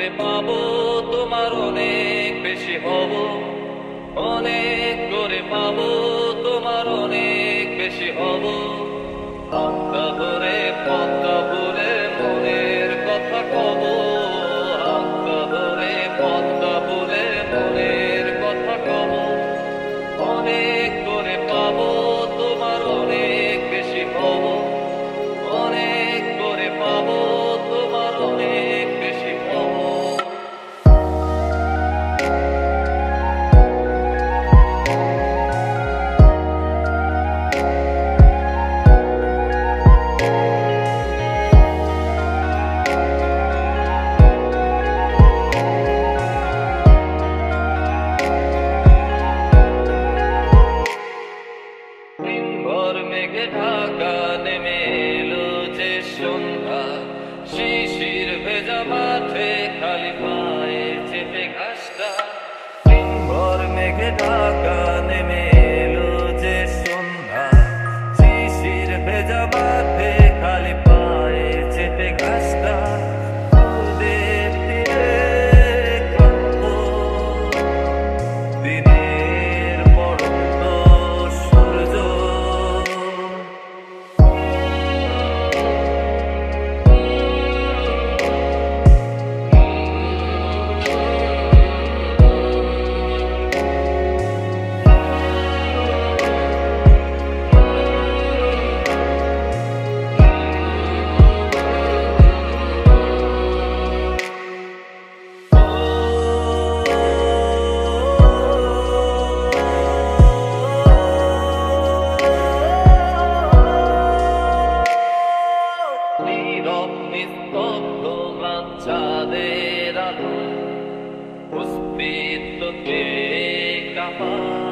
করে পাবো তোমার অনেক বেশি হব, অনেক করে পাবো তোমার অনেক বেশি হব। হাতটা ধরে পথটা ভুলে মনের কথা কব, হাতটা ধরে পথটা ভুলে মনের কথা কব। অনেক করে পাবো তোমার অনেক বেশি হব, অনেক করে পাবো তোমার অনেক বেশি হব। মেঘে ঢাকা নেমে এলো যে সন্ধ্যা, শিশির ভেজা মাঠে খালি পায়ে চেপে ঘাসটা। দিনভর মেঘে ঢাকা নেমে এলো যে সন্ধ্যা, শিশির ভেজা মাঠে খালি পায়ে চেপে ঘাসটা। ফুলদের তীরে ক্লান্ত দিনের পড়ন্ত সূর্য, নিস্তব্ধ চাঁদের আলো অস্তিত্বকে কাঁপায়।